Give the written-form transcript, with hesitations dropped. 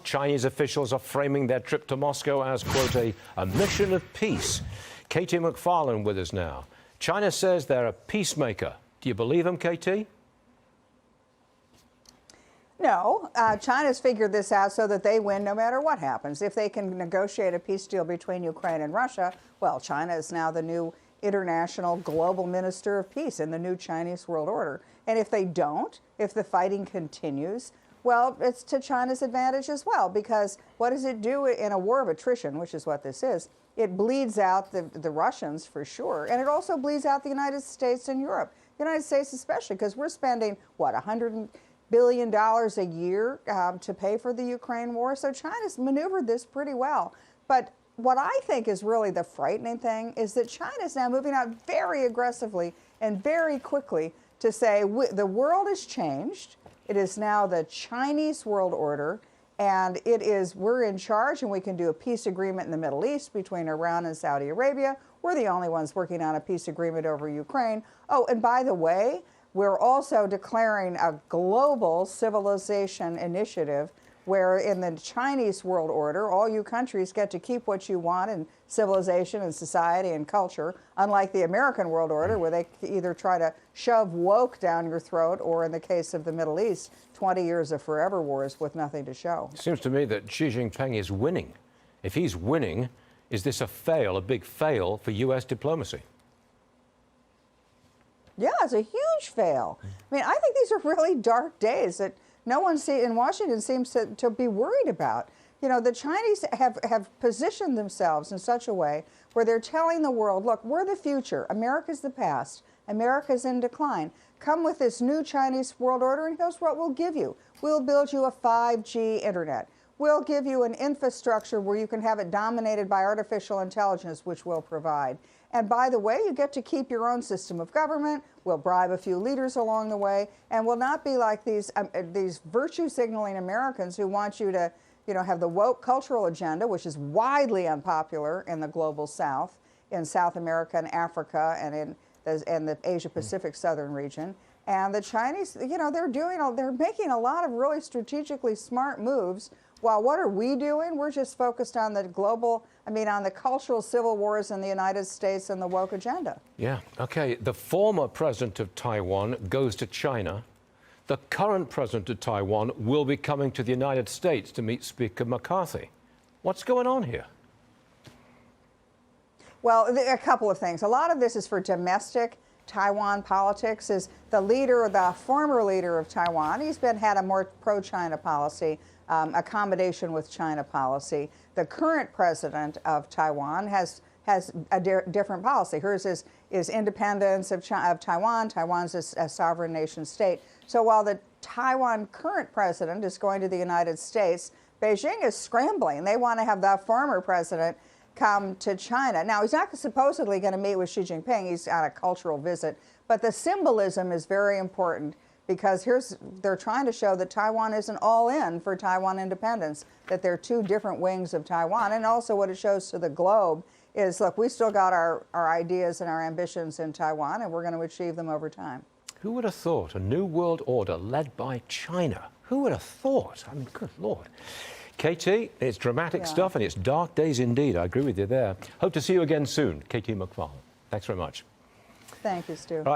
Chinese officials are framing their trip to Moscow as, quote, a mission of peace. Katie McFarlane with us now. China says they're a peacemaker. Do you believe them, Katie? No, China's figured this out so that they win no matter what happens. If they can negotiate a peace deal between Ukraine and Russia, well, China is now the new international global minister of peace in the new Chinese world order. And if they don't, if the fighting continues, well, it's to China's advantage as well, because what does it do in a war of attrition, which is what this is? It bleeds out the Russians for sure, and it also bleeds out the United States and Europe. The United States especially, because we're spending, what, $100 billion a year to pay for the Ukraine war. So China's maneuvered this pretty well. But what I think is really the frightening thing is that China's now moving out very aggressively and very quickly to say the world has changed. It is now the Chinese world order, and it is, we're in charge, and we can do a peace agreement in the Middle East between Iran and Saudi Arabia. We're the only ones working on a peace agreement over Ukraine. Oh, and by the way, we're also declaring a global civilization initiative where in the Chinese world order, all you countries get to keep what you want in civilization and society and culture, unlike the American world order, where they either try to shove woke down your throat, or in the case of the Middle East, 20 years of forever wars with nothing to show. It seems to me that Xi Jinping is winning. If he's winning, is this a fail, a big fail for U.S. diplomacy? Yeah, it's a huge fail. I mean, I think these are really dark days that no one in Washington seems to be worried about. You know, the Chinese have positioned themselves in such a way where they're telling the world, look, we're the future. America's the past. America's in decline. Come with this new Chinese world order, and here's what we'll give you. We'll build you a 5G internet. We'll give you an infrastructure where you can have it dominated by artificial intelligence, which we'll provide. And by the way, you get to keep your own system of government. We'll bribe a few leaders along the way, and we'll not be like these virtue signaling Americans who want you to, you know, have the woke cultural agenda, which is widely unpopular in the global South, in South America and Africa, and in the Asia Pacific southern region. And the Chinese, you know, they're making a lot of really strategically smart moves. While what are we doing? We're just focused on the on the cultural civil wars in the United States and the woke agenda. Yeah, okay. The former president of Taiwan goes to China. The current president of Taiwan will be coming to the United States to meet Speaker McCarthy. What's going on here? Well, a couple of things. A lot of this is for domestic Taiwan politics. Is the former leader of Taiwan, he's had a more pro-China policy, accommodation with China policy. The current president of Taiwan has a different policy. Hers is independence of Taiwan. Taiwan's a sovereign nation state. So while the Taiwan current president is going to the United States, Beijing is scrambling. They want to have the former president come to China. Now, he's not supposedly going to meet with Xi Jinping. He's on a cultural visit. But the symbolism is very important, because they're trying to show that Taiwan isn't all in for Taiwan independence, that there are two different wings of Taiwan. And also what it shows to the globe is, look, we still got our ideas and our ambitions in Taiwan, and we're going to achieve them over time. Who would have thought a new world order led by China? Who would have thought? I mean, good Lord. Katie, it's dramatic stuff, and it's dark days indeed. I agree with you there. Hope to see you again soon. Katie McFarlane. Thanks very much. Thank you, Stu. All right.